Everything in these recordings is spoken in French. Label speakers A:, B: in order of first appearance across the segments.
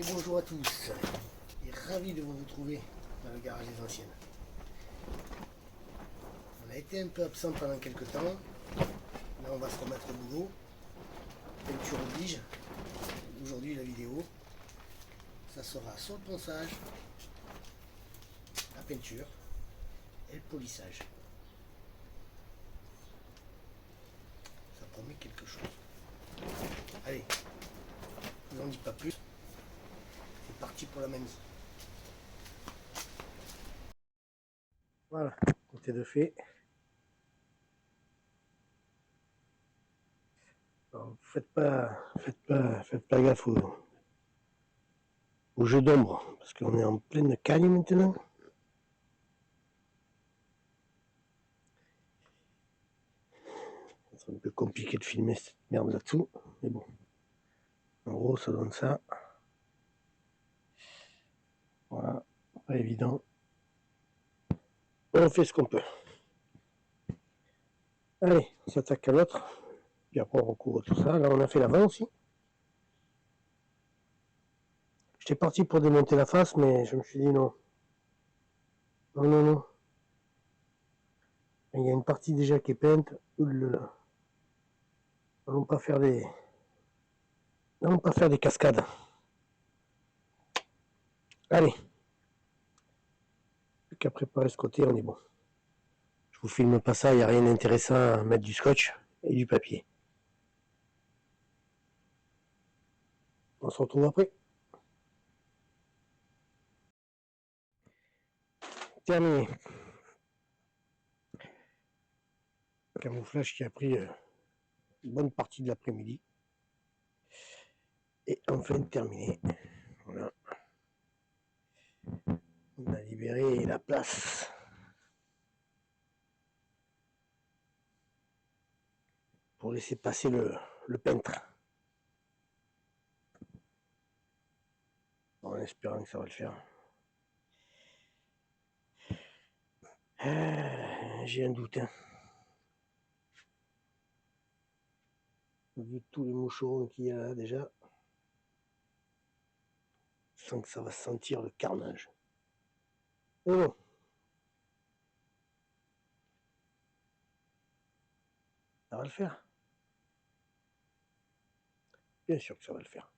A: Et bonjour à tous, et ravi de vous retrouver dans le garage des anciennes. On a été un peu absent pendant quelques temps, là on va se remettre au boulot. Peinture oblige, aujourd'hui la vidéo, ça sera sur le ponçage, la peinture et le polissage. Ça promet quelque chose. Allez, je n'en dis pas plus, c'est parti pour la mainmise. Voilà, côté de fait. Alors, faites pas gaffe au jeu d'ombre, parce qu'on est en pleine cagne maintenant. C'est un peu compliqué de filmer cette merde là-dessous, mais bon. En gros, ça donne ça. Voilà, pas évident. On fait ce qu'on peut. Allez, on s'attaque à l'autre. Puis après, on recouvre tout ça. Là, on a fait l'avant aussi. J'étais parti pour démonter la face, mais je me suis dit non. Non, non, non. Il y a une partie déjà qui est peinte. Allons pas faire des... Allons pas faire des cascades. Allez. Plus qu'à préparer ce côté, on est bon. Je vous filme pas ça, il n'y a rien d'intéressant à mettre du scotch et du papier. On se retrouve après. Terminé. Camouflage qui a pris une bonne partie de l'après-midi. Et enfin terminé. Voilà. On a libéré la place pour laisser passer le peintre. En espérant que ça va le faire. J'ai un doute. Hein. Vu tous les moucherons qu'il y a là déjà, je sens que ça va sentir le carnage. Mais bon. Ça va le faire. Bien sûr que ça va le faire.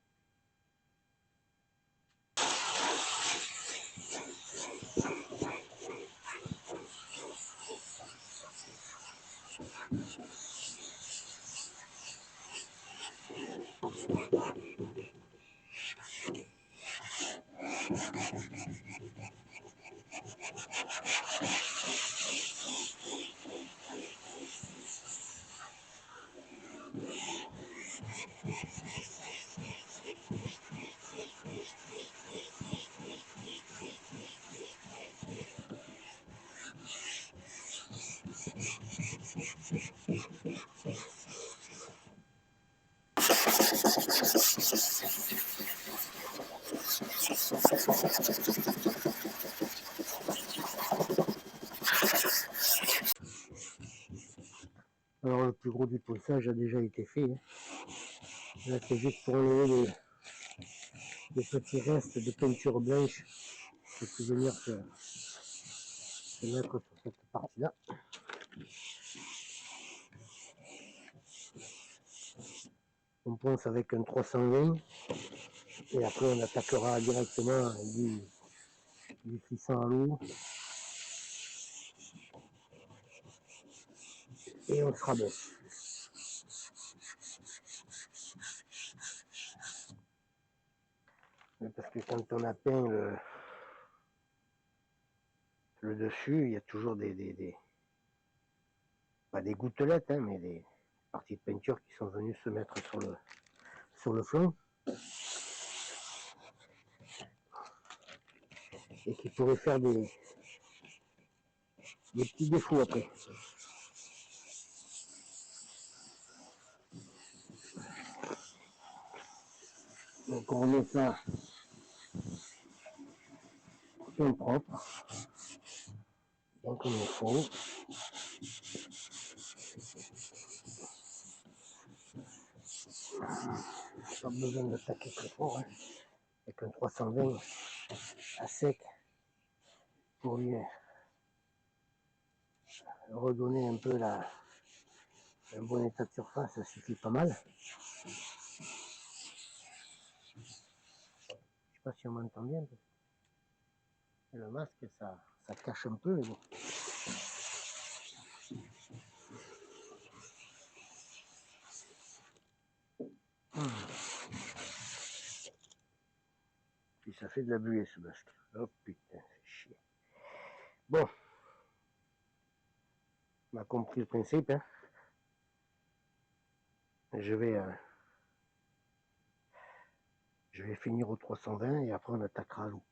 A: Alors le plus gros du ponçage a déjà été fait. Hein. Là c'est juste pour enlever les petits restes de peinture blanche que je peux venir se mettre sur cette partie-là. On ponce avec un 320 et après on attaquera directement du 600 à l'eau et on sera bon. Parce que quand on a peint le dessus, il y a toujours pas des gouttelettes, hein, mais des parties de peinture qui sont venues se mettre sur le flanc et qui pourraient faire des petits défauts après. Donc on remet ça bien propre, bien comme il faut. Pas besoin d'attaquer très fort. Hein. avec un 320 à sec pour lui redonner un peu un bon état de surface, ça suffit pas mal. Je sais pas si on m'entend bien. Le masque, ça cache un peu, mais bon. Puis ça fait de la buée ce masque. Oh putain, c'est chier. Bon. On a compris le principe, hein. Je vais finir au 320 et après on attaquera l'eau.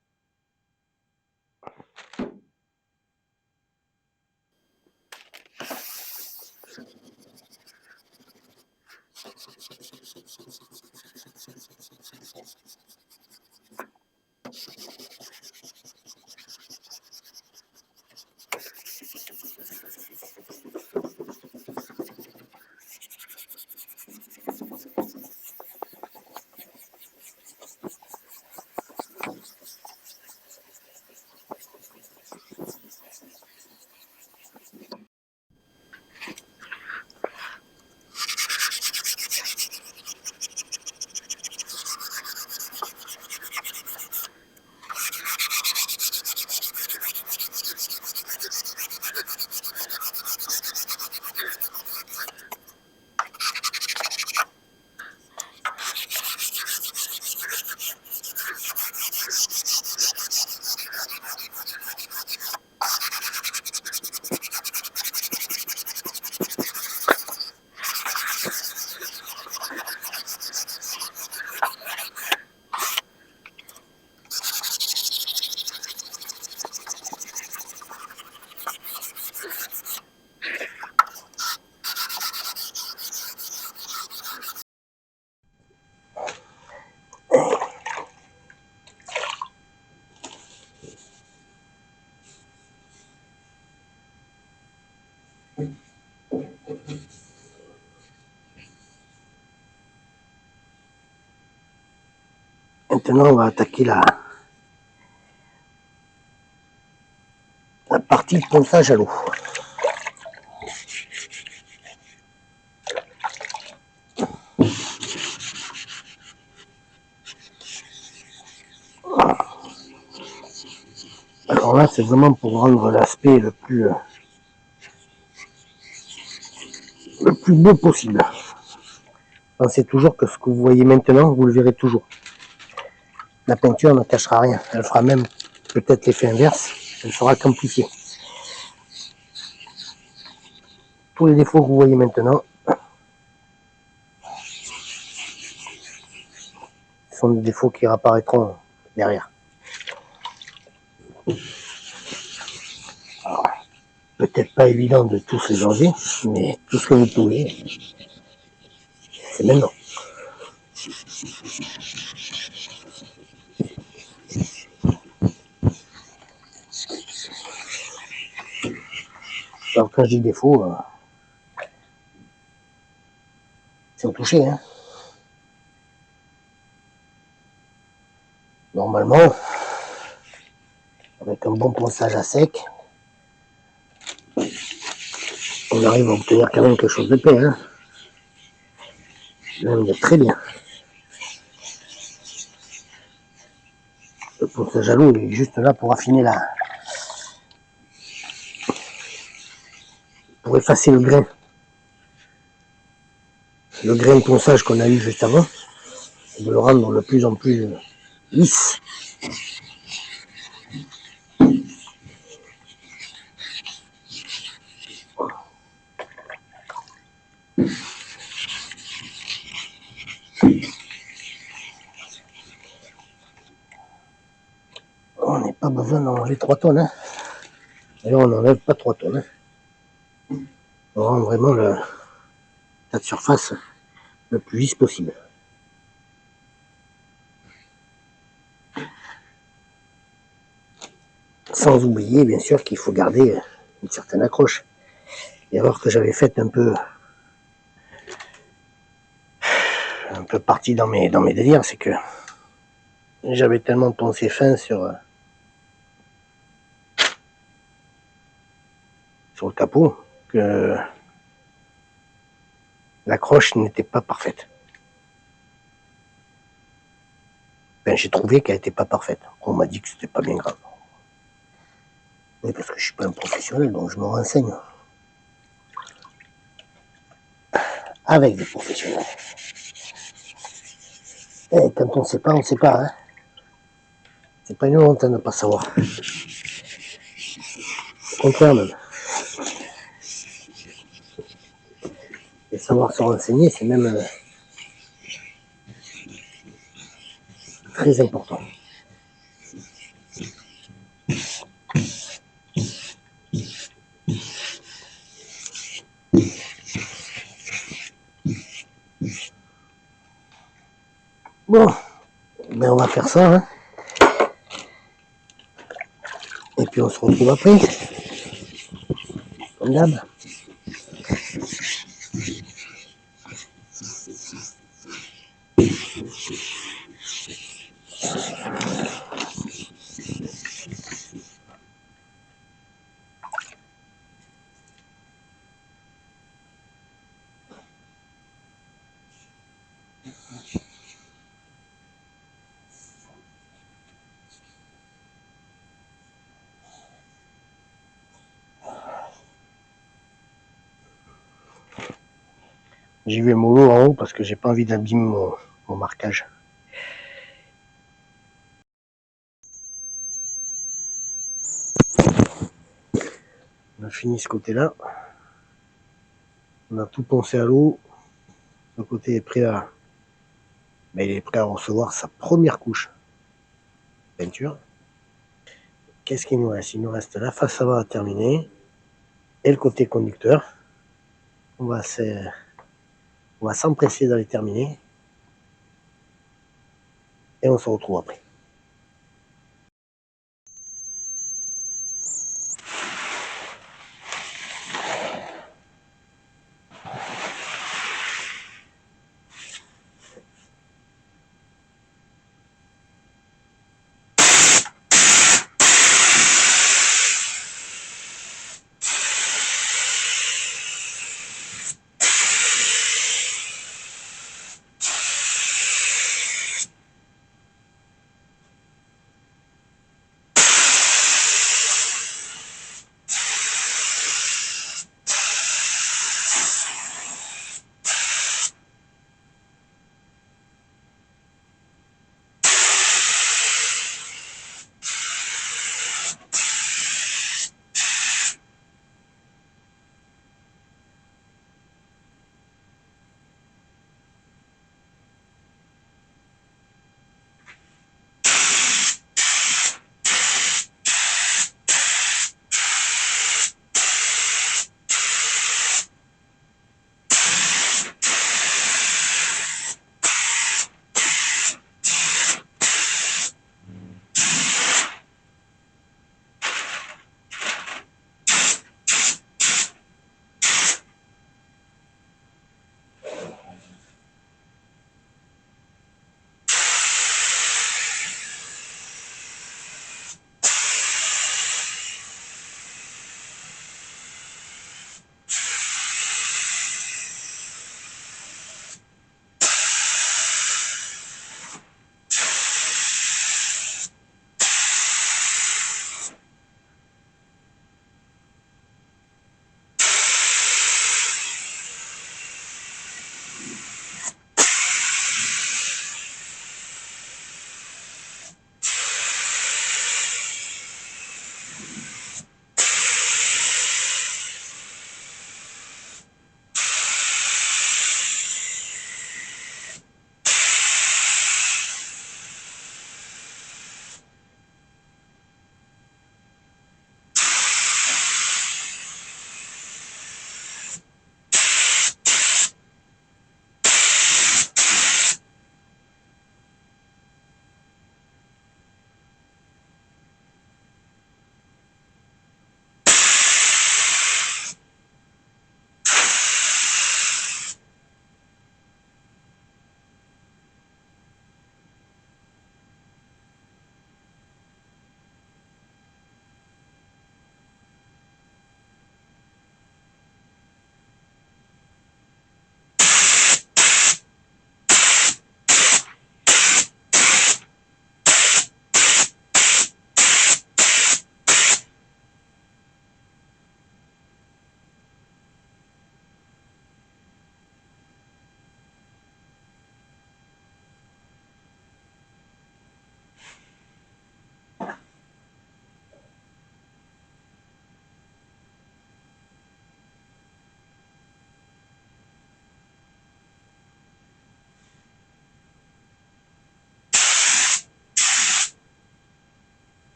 A: Maintenant, on va attaquer la partie de ponçage à l'eau. Alors là, c'est vraiment pour rendre l'aspect le plus beau possible. Pensez toujours que ce que vous voyez maintenant, vous le verrez toujours. La peinture ne cachera rien. Elle fera même peut-être l'effet inverse. Elle sera qu'amplifiée. Tous les défauts que vous voyez maintenant sont des défauts qui réapparaîtront derrière. Alors, peut-être pas évident de tous les enlever, mais tout ce que vous pouvez, c'est maintenant. Alors quand je dis défaut, c'est au toucher, hein. Normalement, avec un bon ponçage à sec, on arrive à obtenir quand même quelque chose de paix, hein. Même de très bien. Le ponçage à l'eau, il est juste là pour affiner pour effacer le grain. Le grain de ponçage qu'on a eu juste avant, et de le rendre de plus en plus lisse. On n'a pas besoin d'enlever 3 tonnes, hein. D'ailleurs, on n'enlève pas 3 tonnes, hein. On rend vraiment le tas de surface le plus lisse possible. Sans oublier, bien sûr, qu'il faut garder une certaine accroche. L'erreur que j'avais faite un peu partie dans mes délires, c'est que J'avais tellement pensé fin sur le capot que l'accroche n'était pas parfaite. Ben, j'ai trouvé qu'elle n'était pas parfaite. On m'a dit que c'était pas bien grave. Oui, parce que je suis pas un professionnel, donc je me renseigne. Avec des professionnels. Et quand on sait pas, on sait pas. Hein. C'est pas une honte de ne pas savoir. Au contraire même. Et savoir se renseigner, c'est même très important. Bon, ben on va faire ça. Hein. Et puis on se retrouve après. Comme d'hab. J'y vais mollo en haut parce que j'ai pas envie d'abîmer mon marquage. On a fini ce côté-là. On a tout poncé à l'eau. Ce côté est prêt à. Ben, il est prêt à recevoir sa première couche de peinture. Qu'est-ce qu'il nous reste? Il nous reste la face avant à terminer et le côté conducteur. On va s'empresser d'aller terminer et on se retrouve après.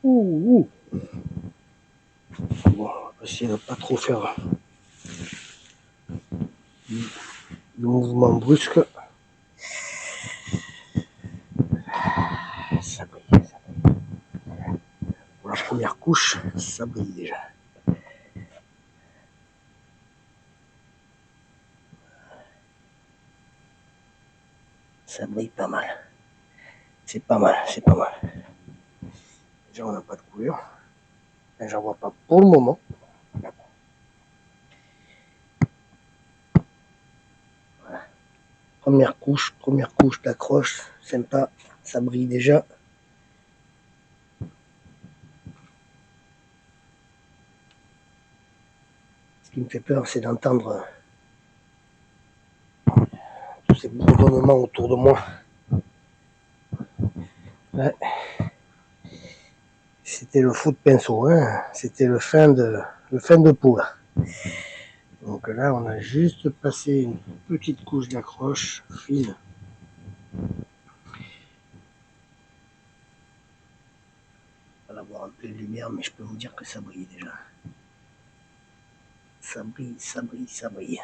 A: Ouh, bon, on va essayer de pas trop faire de mouvements brusques. Ça brille, ça brille. Pour la première couche, ça brille déjà. Ça brille pas mal. C'est pas mal, c'est pas mal. Déjà, on n'a pas de couleur. J'en vois pas pour le moment. Voilà. Première couche d'accroche, sympa, ça brille déjà. Ce qui me fait peur, c'est d'entendre tous ces bourdonnements autour de moi. Ouais. C'était le fou de pinceau, hein. C'était le fin de peau. Là. Donc là, on a juste passé une petite couche d'accroche fine. On va avoir un peu de lumière, mais je peux vous dire que ça brille déjà. Ça brille, ça brille, ça brille.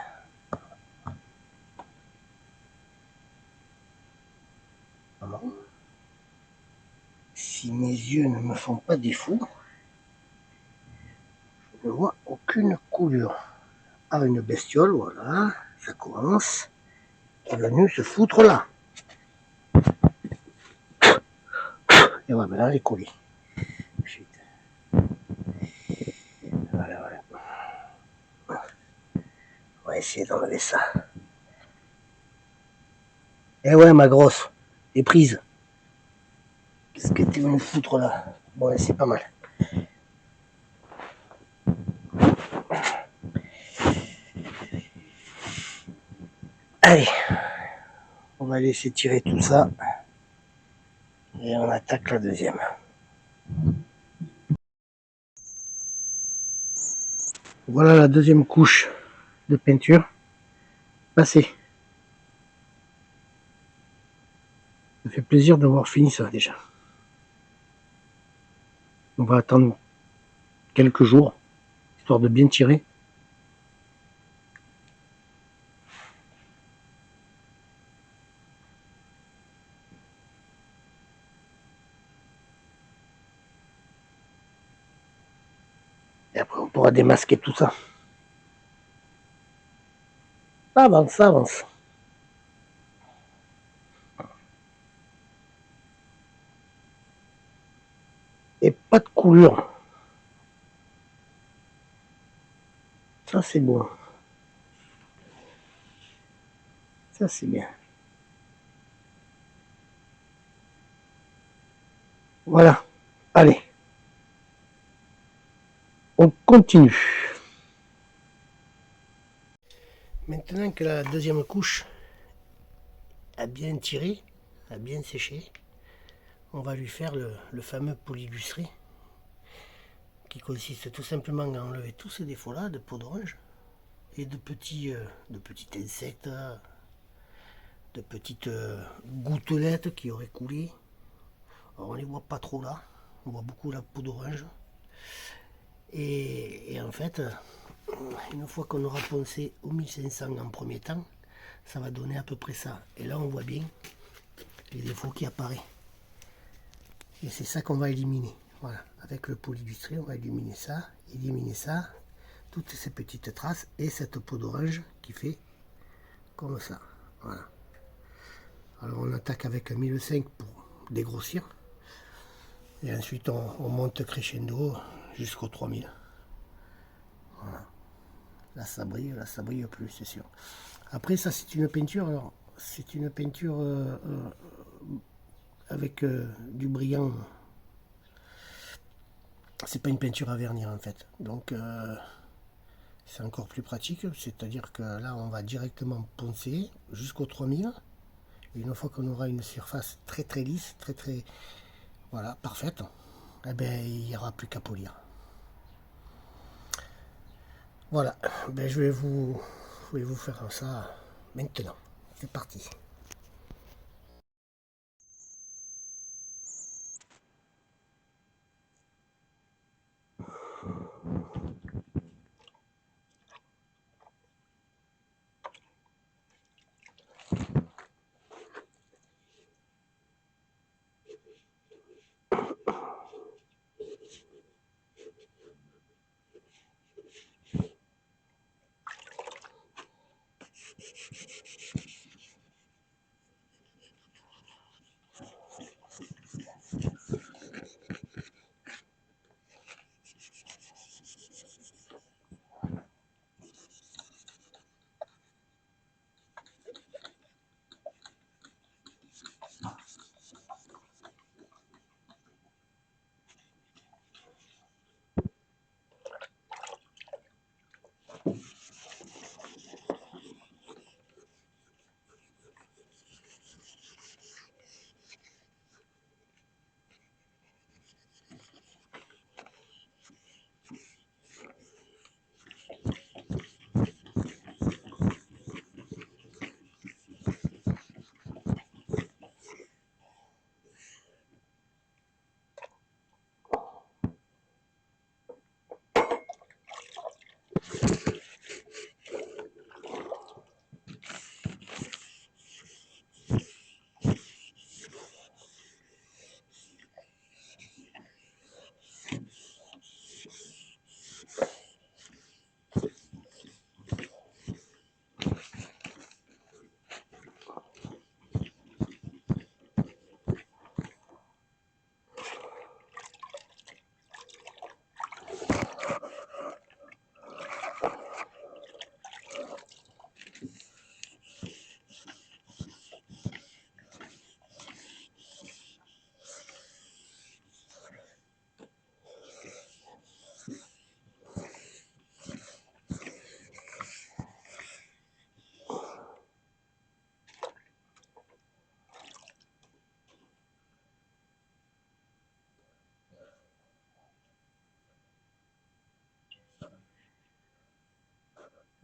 A: Alors, si mes yeux ne me font pas défaut, je ne vois aucune coulure. Ah, une bestiole, voilà, ça commence. Qui est venue se foutre là. Et voilà, maintenant j'ai collé. Ensuite, voilà, voilà. On va essayer d'enlever ça. Eh ouais, ma grosse, t'es prise. Qu'est-ce que t'es venu foutre là? Bon, ouais, c'est pas mal. Allez, on va laisser tirer tout ça. Et on attaque la deuxième. Voilà la deuxième couche de peinture passée. Ça fait plaisir d'avoir fini ça déjà. On va attendre quelques jours, histoire de bien tirer. Et après on pourra démasquer tout ça. Ça avance, ça avance. Et pas de coulure. Ça c'est bon. Ça c'est bien. Voilà. Allez. On continue. Maintenant que la deuxième couche a bien tiré, a bien séché, on va lui faire le fameux polylustré qui consiste tout simplement à enlever tous ces défauts-là de peau d'orange et de petits insectes, de petites gouttelettes qui auraient coulé. Alors on les voit pas trop là, on voit beaucoup la peau d'orange. Et en fait, une fois qu'on aura poncé au 1500 en premier temps, ça va donner à peu près ça. Et là on voit bien les défauts qui apparaissent. Et c'est ça qu'on va éliminer. Voilà, avec le polylustré, on va éliminer ça, toutes ces petites traces et cette peau d'orange qui fait comme ça. Voilà. Alors on attaque avec un 1005 pour dégrossir. Et ensuite on monte crescendo jusqu'au 3000. Voilà. Là ça brille plus, c'est sûr. Après ça c'est une peinture, alors c'est une peinture avec du brillant. C'est pas une peinture à vernir en fait. Donc c'est encore plus pratique, c'est-à-dire que là on va directement poncer jusqu'au 3000. Et une fois qu'on aura une surface très très lisse, très voilà, parfaite, eh ben, il n'y aura plus qu'à polir. Voilà, ben, je vais vous faire ça maintenant. C'est parti.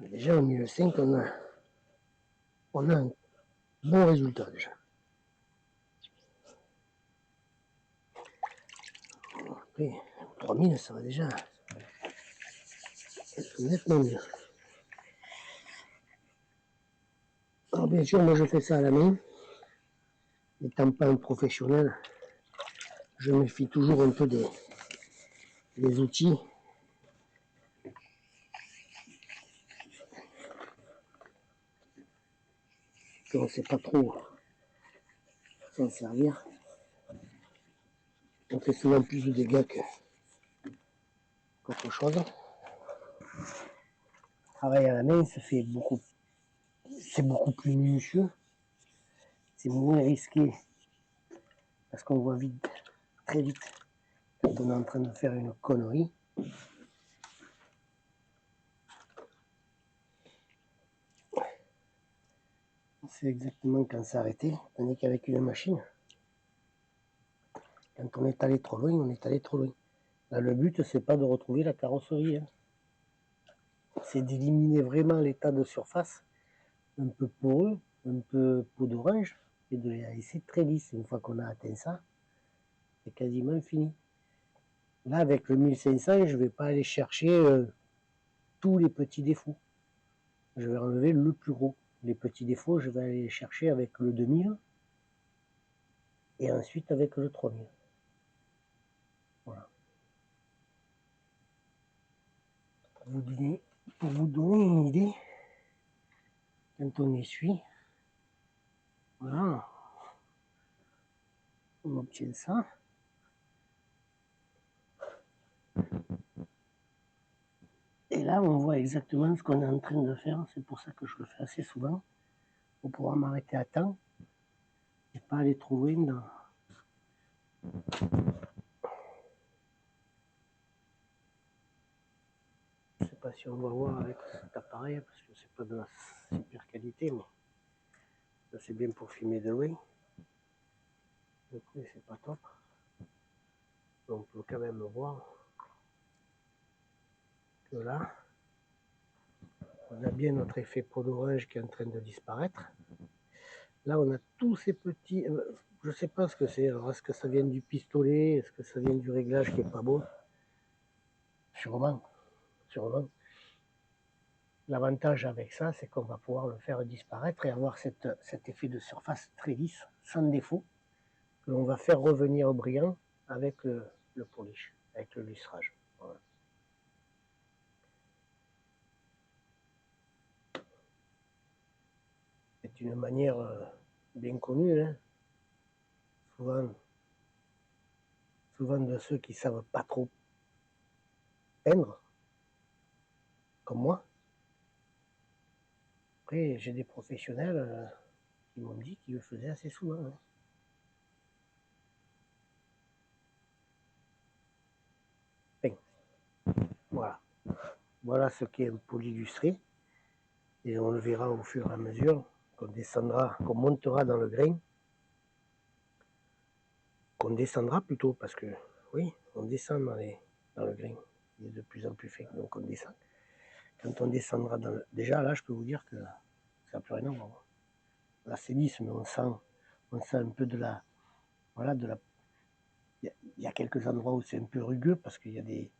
A: Déjà au milieu 5, on a un bon résultat déjà. Après, 3000, ça va déjà être nettement mieux. Alors bien sûr, moi je fais ça à la main. N'étant pas un professionnel, je me fie toujours un peu des outils. On ne sait pas trop s'en servir. On fait souvent plus de dégâts qu'autre chose. Travailler à la main, c'est beaucoup plus minutieux. C'est moins risqué parce qu'on voit vite, très vite, quand on est en train de faire une connerie. On sait exactement quand s'arrêter, tandis qu'avec une machine, quand on est allé trop loin, on est allé trop loin. Là, le but, c'est pas de retrouver la carrosserie. Hein. C'est d'éliminer vraiment l'état de surface, un peu poreux, un peu peau d'orange, et de les laisser très lisse. Une fois qu'on a atteint ça, c'est quasiment fini. Là, avec le 1500, je ne vais pas aller chercher tous les petits défauts. Je vais enlever le plus gros. Les petits défauts, je vais aller les chercher avec le 2000 et ensuite avec le 3000. Voilà. Pour vous donner une idée, quand on essuie, voilà, on obtient ça. Et là, on voit exactement ce qu'on est en train de faire. C'est pour ça que je le fais assez souvent, pour pouvoir m'arrêter à temps et pas aller trop loin dans... Je ne sais pas si on va voir avec cet appareil, parce que c'est pas de la super qualité, mais ça c'est bien pour filmer de loin. Le prix c'est pas top. Donc on peut quand même voir que là, on a bien notre effet peau d'orange qui est en train de disparaître. Là, on a tous ces petits... je sais pas ce que c'est. Alors, est-ce que ça vient du pistolet? Est-ce que ça vient du réglage qui est pas bon? Sûrement. Sûrement. L'avantage avec ça, c'est qu'on va pouvoir le faire disparaître et avoir cet effet de surface très lisse, sans défaut, que l'on va faire revenir brillant avec le polish, avec le lustrage. Voilà. C'est une manière bien connue, hein. Souvent de ceux qui savent pas trop peindre, comme moi. Après, j'ai des professionnels qui m'ont dit qu'ils le faisaient assez souvent. Hein. Voilà. Voilà ce qu'est un poli illustré. Et on le verra au fur et à mesure qu'on descendra, qu'on montera dans le grain. Qu'on descendra plutôt, parce que oui, on descend dans le grain. Il est de plus en plus fin, donc on descend. Quand on descendra dans le... Déjà là, je peux vous dire que ça n'a plus rien à voir. Là c'est lisse, mais on sent un peu de la... Voilà, de la... Il y a quelques endroits où c'est un peu rugueux parce qu'il y a des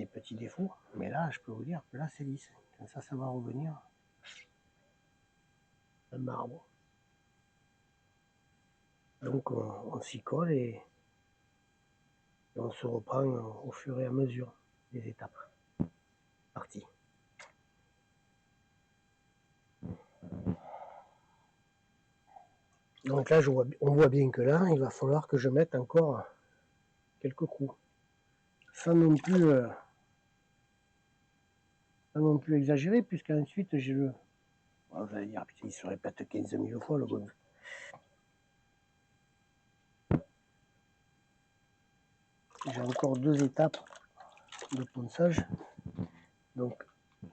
A: petits défauts. Mais là, je peux vous dire que là, c'est lisse. Quand ça va revenir, un marbre. Donc, on s'y colle et on se reprend au fur et à mesure des étapes. Parti. Donc là, on voit bien que là, il va falloir que je mette encore quelques coups. Sans non plus exagérer, puisqu'ensuite j'ai le... Oh, vous allez dire, putain, il se répète 15 000 fois le bon. J'ai encore 2 étapes de ponçage. Donc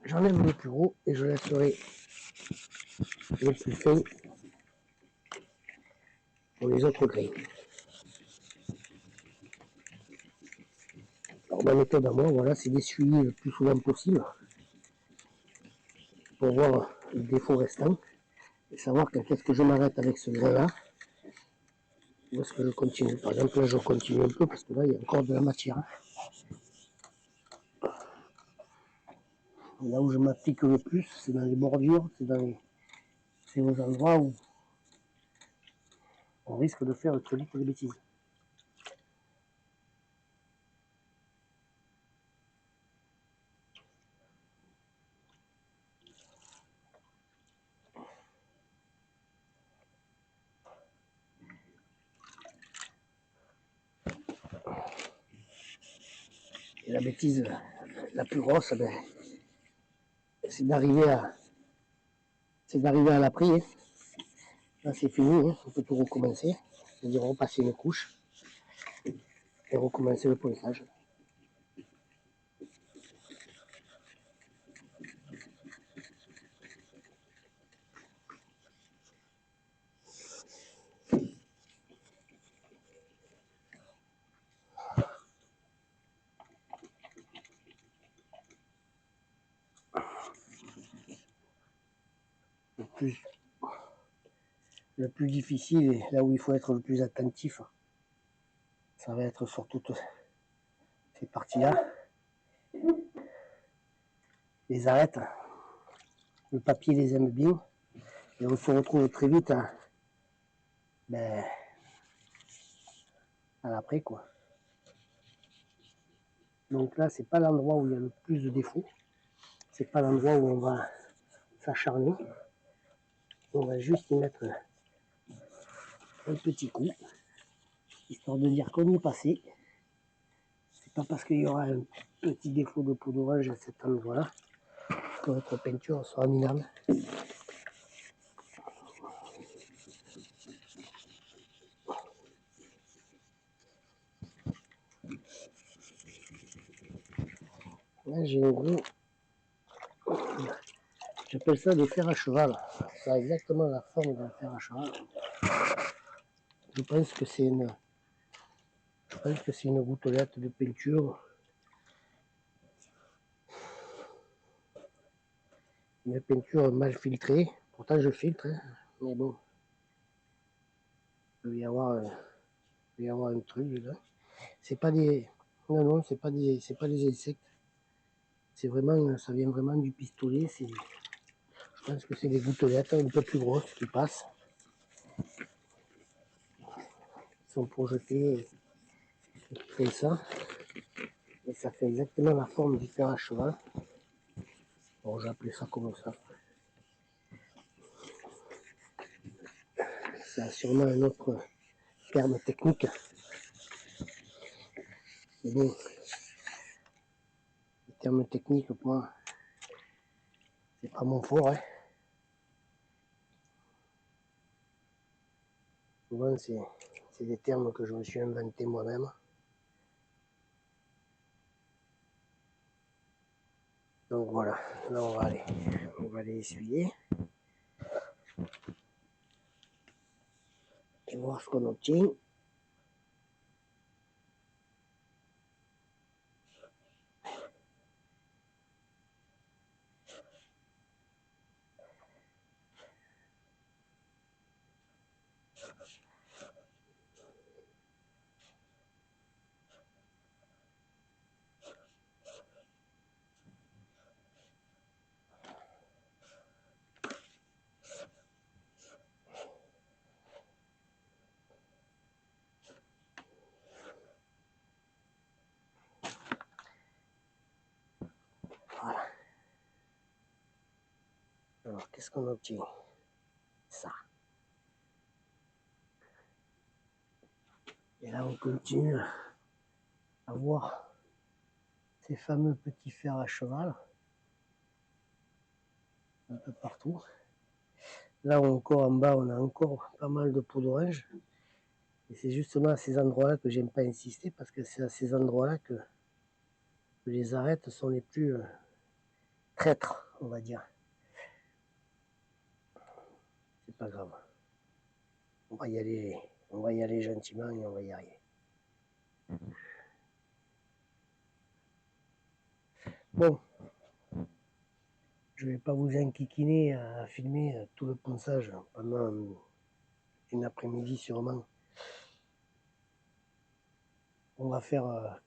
A: j'enlève le plus gros et je laisserai le plus fin pour les autres grains. Alors ma méthode à moi, voilà, c'est d'essuyer le plus souvent possible. pour voir les défauts restants et savoir quand est-ce que je m'arrête avec ce grain-là ou est-ce que je continue. Par exemple, là, je continue un peu parce que là, il y a encore de la matière. Là où je m'applique le plus, c'est dans les bordures, c'est aux endroits où on risque de faire très vite des bêtises. Et la bêtise la plus grosse, ben, c'est d'arriver à l'après. Hein. Là, c'est fini, hein. On peut tout recommencer. C'est-à-dire repasser une couche et recommencer le ponçage. Le plus difficile et là où il faut être le plus attentif, ça va être sur toutes ces parties-là. Les arêtes, le papier les aime bien et on se retrouve très vite à l'après quoi. Donc là, c'est pas l'endroit où il y a le plus de défauts, c'est pas l'endroit où on va s'acharner. On va juste y mettre un petit coup, histoire de dire qu'on y est passé. C'est pas parce qu'il y aura un petit défaut de peau d'orange à cet endroit-là que votre peinture sera minable. Là, j'ai un gros... J'appelle ça des fers à cheval. Ça a exactement la forme d'un fer à cheval. Je pense que c'est une gouttelette de peinture. Une peinture mal filtrée. Pourtant, je filtre, hein. Mais bon. Il peut y avoir un truc dedans. C'est pas des... Non, c'est pas des insectes. C'est vraiment... Ça vient vraiment du pistolet. Je pense que c'est des gouttelettes un peu plus grosses qui passent. Qui sont projetées comme ça. Et ça fait exactement la forme du fer à cheval. Bon, j'ai appelé ça comme ça. Ça a sûrement un autre terme technique. Mais bon, les termes techniques, pour moi, c'est pas mon fort. Hein. Souvent, c'est des termes que je me suis inventé moi-même. Donc voilà, là on va aller essuyer. Et voir ce qu'on obtient. Voilà. Alors, qu'est-ce qu'on obtient? Ça. Et là, on continue à voir ces fameux petits fers à cheval. Un peu partout. Là encore en bas, on a encore pas mal de peau d'orange. Et c'est justement à ces endroits-là que j'aime pas insister parce que c'est à ces endroits-là que les arêtes sont les plus traîtres, on va dire. C'est pas grave. On va y aller gentiment et on va y arriver. Bon, je vais pas vous enquiquiner à filmer tout le ponçage pendant une après-midi sûrement. On va faire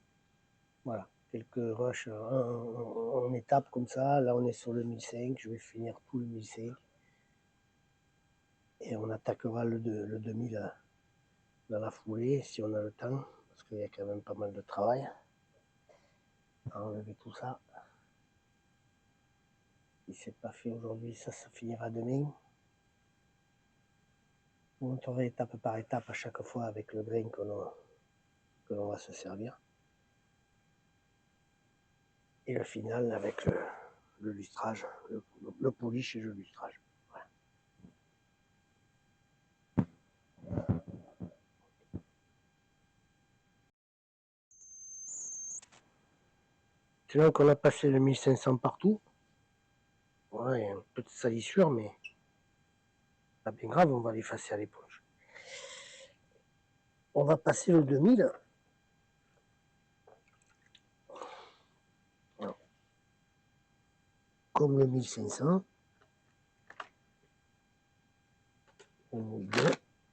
A: voilà, quelques rushs en étapes comme ça. Là on est sur le 1005, je vais finir tout le 1005. Et on attaquera le 2000 dans la foulée si on a le temps, parce qu'il y a quand même pas mal de travail à enlever tout ça. Si c'est pas fait aujourd'hui, ça finira demain. On montrerait étape par étape à chaque fois avec le grain que l'on va se servir. Et le final avec le lustrage, le polish et le lustrage. Voilà. Maintenant qu'on a passé le 1500 partout, ouais, il y a un peu de salissure, mais pas bien grave, on va l'effacer à l'éponge. On va passer le 2000. Voilà. Comme le 1500. On mouille bien.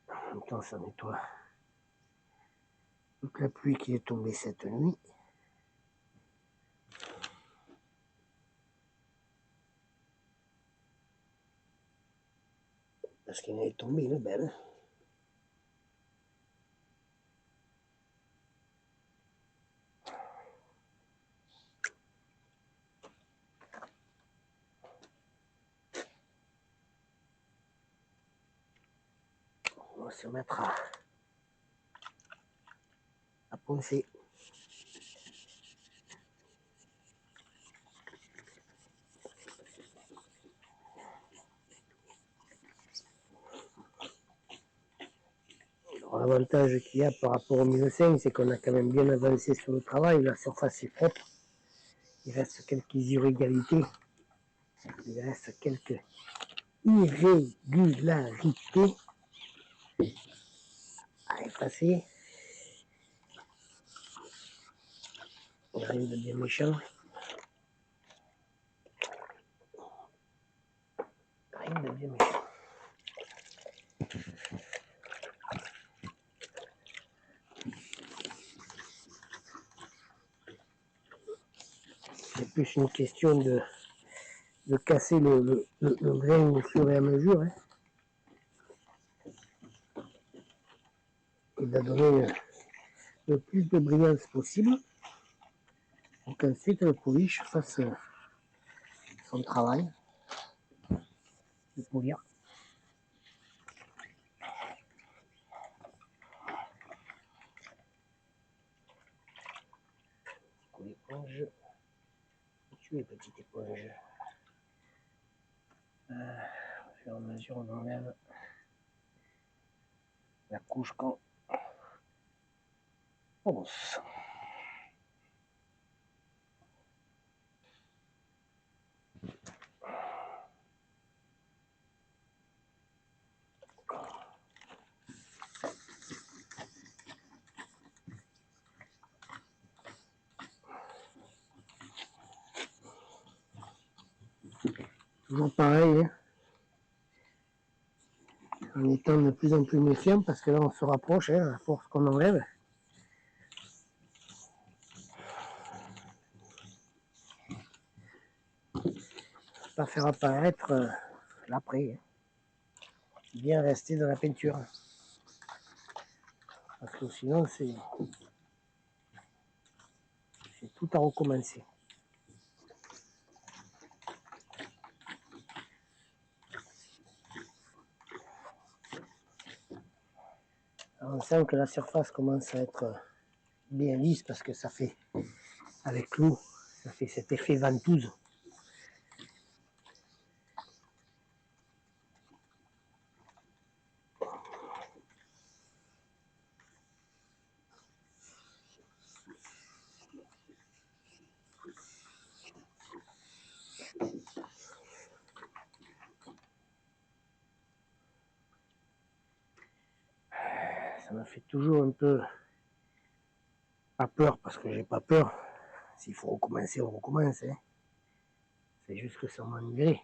A: En même temps, ça nettoie toute la pluie qui est tombée cette nuit. Parce qu'il est tombé une belle. On va se mettre à poncer. L'avantage qu'il y a par rapport au 1005, c'est qu'on a quand même bien avancé sur le travail. La surface est propre. Il reste quelques irrégularités. Il reste quelques irrégularités à effacer. Rien de bien méchant. Rien de bien méchant. C'est plus une question de casser le grain au fur et à mesure. Hein, et de donner le plus de brillance possible pour qu'ensuite le polish fasse son travail de polir. L'éponge, tu es petite éponge. Au fur et à mesure, on enlève la couche qu'on ponce. Toujours pareil, hein, en étant de plus en plus méfiant parce que là on se rapproche, hein, à force qu'on enlève. Pas faire apparaître l'après. Hein. Bien rester dans la peinture. Parce que sinon c'est tout à recommencer. Alors, on sent que la surface commence à être bien lisse parce que ça fait, avec l'eau, ça fait cet effet ventouse. Ça me fait toujours un peu pas peur parce que j'ai pas peur. S'il faut recommencer, on recommence. Hein. C'est juste que ça m'ennuierait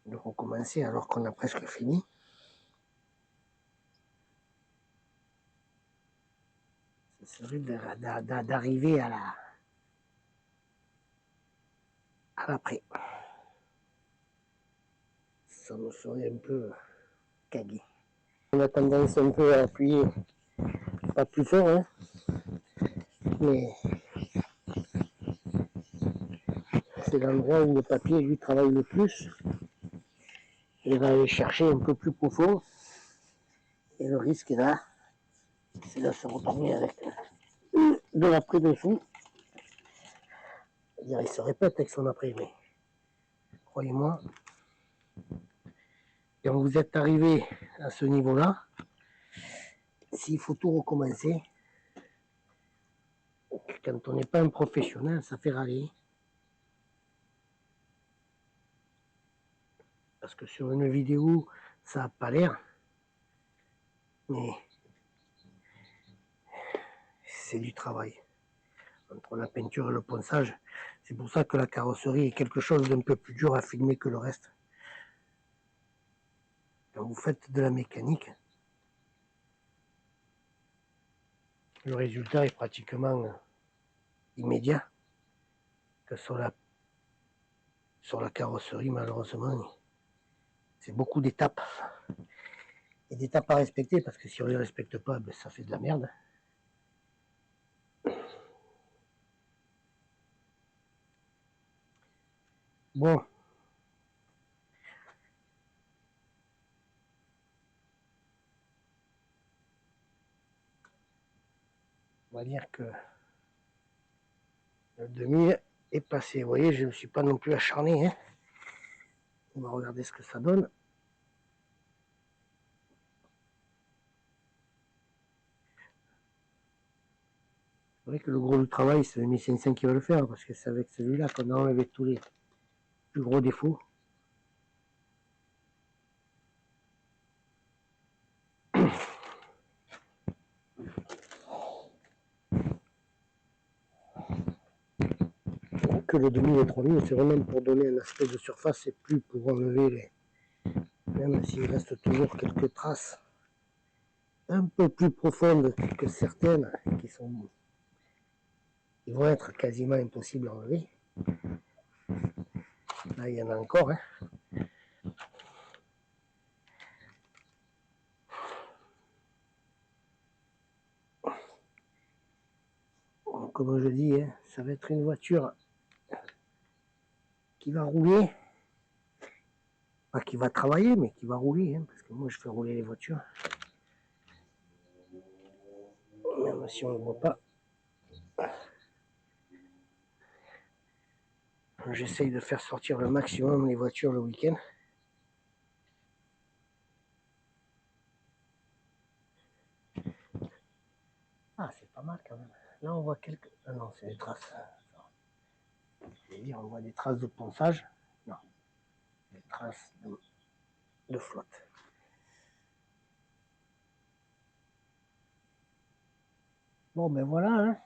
A: de recommencer alors qu'on a presque fini. Ça serait d'arriver à l'après. Ça me ferait un peu caguer. On a tendance un peu à appuyer, pas plus fort, hein, mais c'est l'endroit où le papier lui travaille le plus. Il va aller chercher un peu plus profond. Et le risque est là, c'est de se retrouver avec de l'après-dessous. Il se répète avec son après, mais croyez-moi, quand vous êtes arrivé à ce niveau-là, s'il faut tout recommencer, quand on n'est pas un professionnel, ça fait râler. Parce que sur une vidéo, ça n'a pas l'air, mais c'est du travail. Entre la peinture et le ponçage, c'est pour ça que la carrosserie est quelque chose d'un peu plus dur à filmer que le reste. Quand vous faites de la mécanique, le résultat est pratiquement immédiat. Que sur la carrosserie, malheureusement, c'est beaucoup d'étapes. Et d'étapes à respecter, parce que si on ne les respecte pas, ben, ça fait de la merde. Bon. On va dire que le demi est passé. Vous voyez, je ne me suis pas non plus acharné. Hein. On va regarder ce que ça donne. C'est vrai que le gros du travail, c'est le 1500 qui va le faire, parce que c'est avec celui-là qu'on a enlevé tous les plus gros défauts. Que le demi et 3000, c'est vraiment pour donner un aspect de surface et plus pour enlever les... Même s'il reste toujours quelques traces un peu plus profondes que certaines qui vont être quasiment impossibles à enlever. Là, il y en a encore. Hein. Comme je dis, hein, ça va être une voiture qui va rouler. Pas qui va travailler, mais qui va rouler. Hein, parce que moi, je fais rouler les voitures. Même si on ne le voit pas. J'essaye de faire sortir le maximum les voitures le week-end. Ah, c'est pas mal quand même. Là, on voit quelques... Ah non, c'est des traces. Je veux dire, on voit des traces de ponçage. Non, des traces de flotte. Bon, ben voilà. Hein.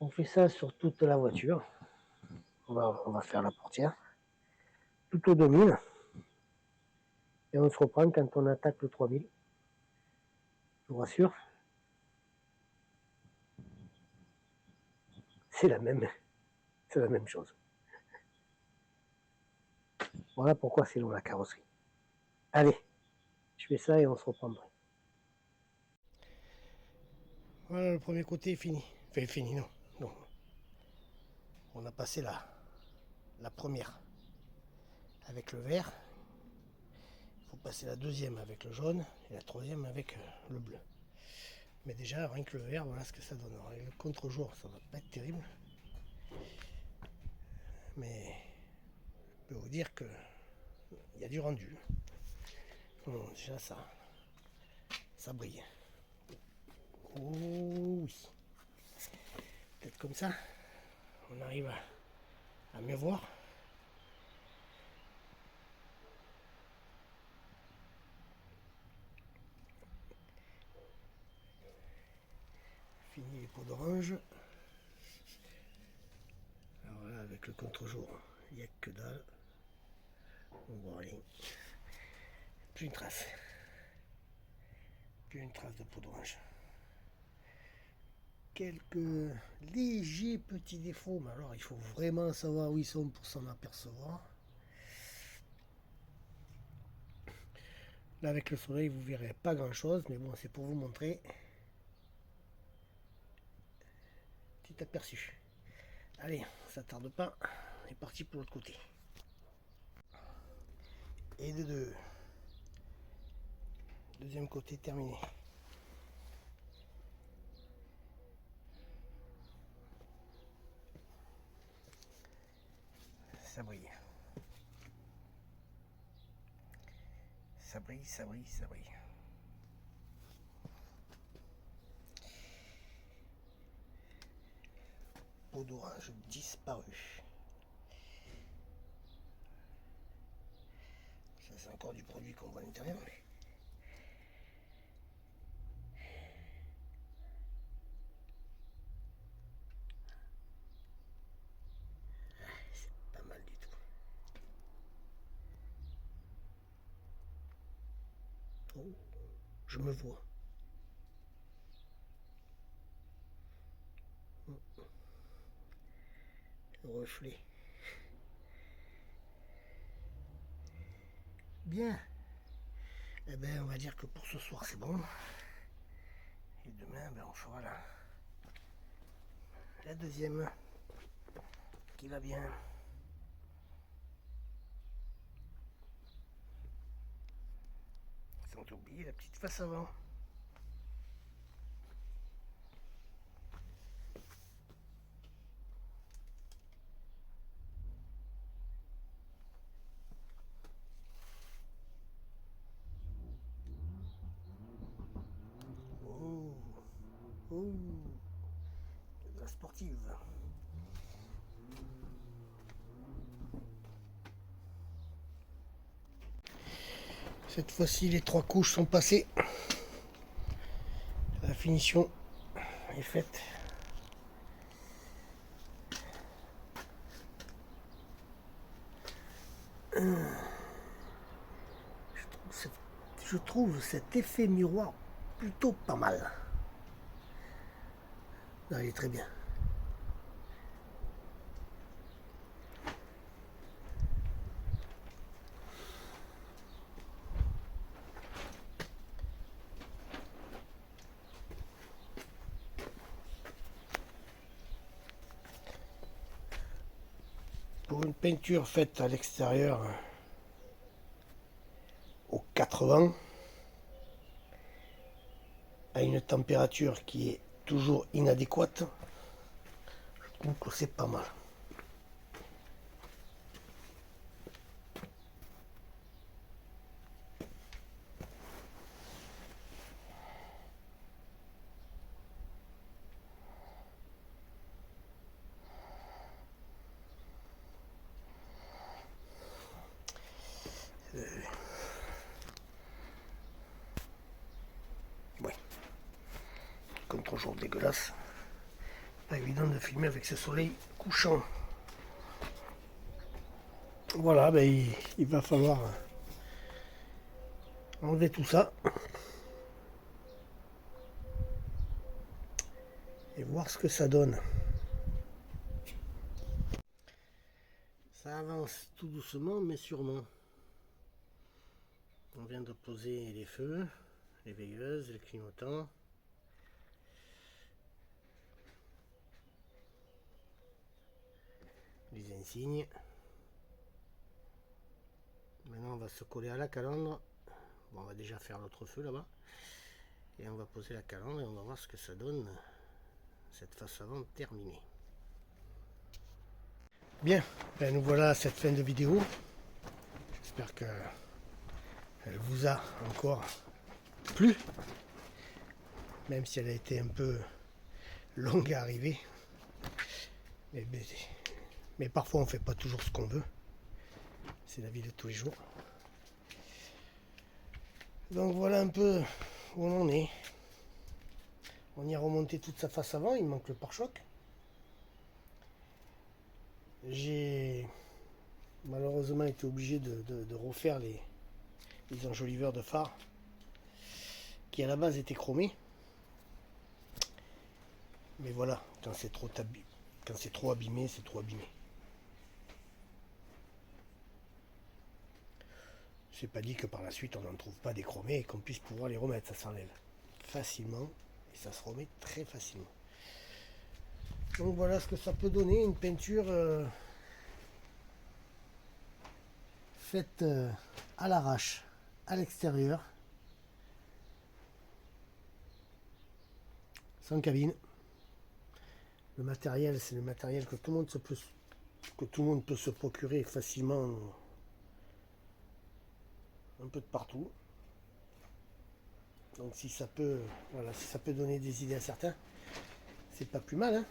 A: On fait ça sur toute la voiture. On va faire la portière. Tout au 2000. Et on se reprend quand on attaque le 3000. Je vous rassure. C'est la même chose. Voilà pourquoi c'est long la carrosserie. Allez, je fais ça et on se reprend. Voilà, le premier côté est fini. Enfin, fini, non. Non. On a passé la première avec le vert. Il faut passer la deuxième avec le jaune et la troisième avec le bleu. Mais déjà, rien que le vert, voilà ce que ça donne. Alors, le contre-jour, ça va pas être terrible. Mais je peux vous dire que il y a du rendu. Bon, déjà, ça brille. Oh oui. Peut-être comme ça, on arrive à mieux voir. Fini les pots d'orange. avec le contre-jour, il n'y a que dalle. On voit rien. Plus une trace. Plus une trace de peau d'orange. Quelques légers petits défauts, mais alors il faut vraiment savoir où ils sont pour s'en apercevoir. Là avec le soleil vous verrez pas grand chose, mais bon, c'est pour vous montrer. Petit aperçu. Allez, ça tarde pas, on est parti pour l'autre côté. Et de deux. Deuxième côté terminé. Ça brille. Ça brille, ça brille, ça brille. Peau d'orange disparue. Ça c'est encore du produit qu'on voit à l'intérieur. Mais... c'est pas mal du tout. Oh, je me vois. Reflet. Bien. Eh ben, on va dire que pour ce soir c'est bon. Et demain, ben, on fera la deuxième qui va bien. Sans oublier la petite face avant. Oh, de la sportive. Cette fois-ci, les 3 couches sont passées. La finition est faite. Je trouve cet effet miroir plutôt pas mal. Non, il est très bien. Pour une peinture faite à l'extérieur au 80, à une température qui est toujours inadéquate, je trouve que c'est pas mal. Ouais. Contre-jour dégueulasse. Pas évident de filmer avec ce soleil couchant. Voilà, ben il va falloir enlever tout ça et voir ce que ça donne. Ça avance tout doucement mais sûrement. On vient de poser les feux, les veilleuses, les clignotants. Les insignes. Maintenant on va se coller à la calandre. Bon, on va déjà faire l'autre feu là-bas. Et on va poser la calandre et on va voir ce que ça donne, cette face avant terminée. Bien, ben nous voilà à cette fin de vidéo. J'espère que elle vous a encore plu, même si elle a été un peu longue à arriver. Mais parfois on fait pas toujours ce qu'on veut. C'est la vie de tous les jours. Donc voilà un peu où on en est. On y a remonté toute sa face avant, il manque le pare-choc.
B: j'ai malheureusement été obligé de refaire les enjoliveurs de phare qui à la base étaient chromés. Mais voilà, quand c'est trop abîmé, c'est trop abîmé. C'est pas dit que par la suite on n'en trouve pas des chromés et qu'on puisse pouvoir les remettre. Ça s'enlève facilement et ça se remet très facilement. Donc voilà ce que ça peut donner, une peinture faite à l'arrache, à l'extérieur, sans cabine. Le matériel, c'est le matériel que tout le monde peut se procurer facilement un peu de partout. Donc si ça peut, voilà, si ça peut donner des idées à certains, c'est pas plus mal, hein.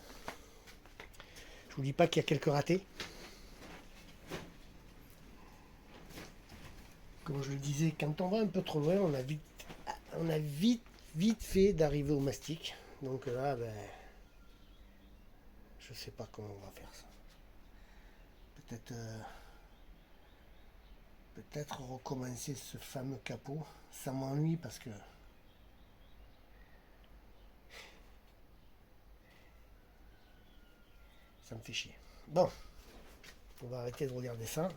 B: Je vous dis pas qu'il y a quelques ratés. Comme je le disais, quand on va un peu trop loin, on a vite fait d'arriver au mastic. Donc là, ben, je sais pas comment on va faire ça. Peut-être recommencer ce fameux capot. Ça m'ennuie parce que ça me fait chier. Bon, on va arrêter de regarder ça.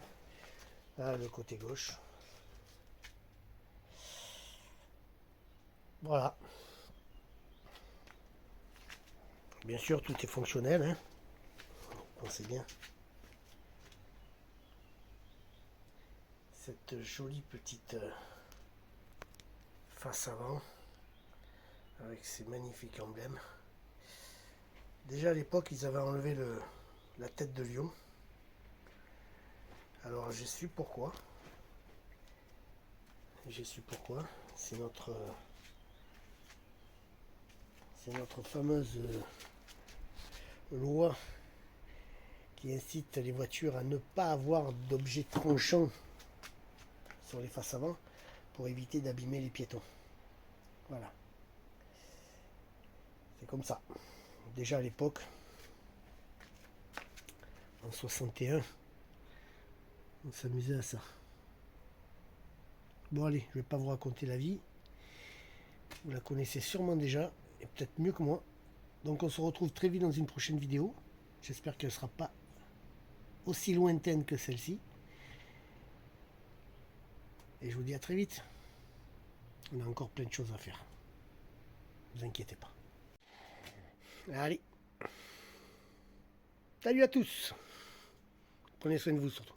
B: Là, le côté gauche. Voilà. Bien sûr, tout est fonctionnel, hein. On sait bien. Cette jolie petite face avant avec ces magnifiques emblèmes. Déjà à l'époque, ils avaient enlevé la tête de lion. Alors j'ai su pourquoi. C'est notre fameuse loi qui incite les voitures à ne pas avoir d'objets tranchants sur les faces avant pour éviter d'abîmer les piétons. Voilà. C'est comme ça. Déjà à l'époque, en 61, on s'amusait à ça. Bon allez, je vais pas vous raconter la vie. Vous la connaissez sûrement déjà, et peut-être mieux que moi. Donc on se retrouve très vite dans une prochaine vidéo. J'espère qu'elle ne sera pas aussi lointaine que celle-ci. Et je vous dis à très vite. On a encore plein de choses à faire. Ne vous inquiétez pas. Allez. Salut à tous. Prenez soin de vous surtout.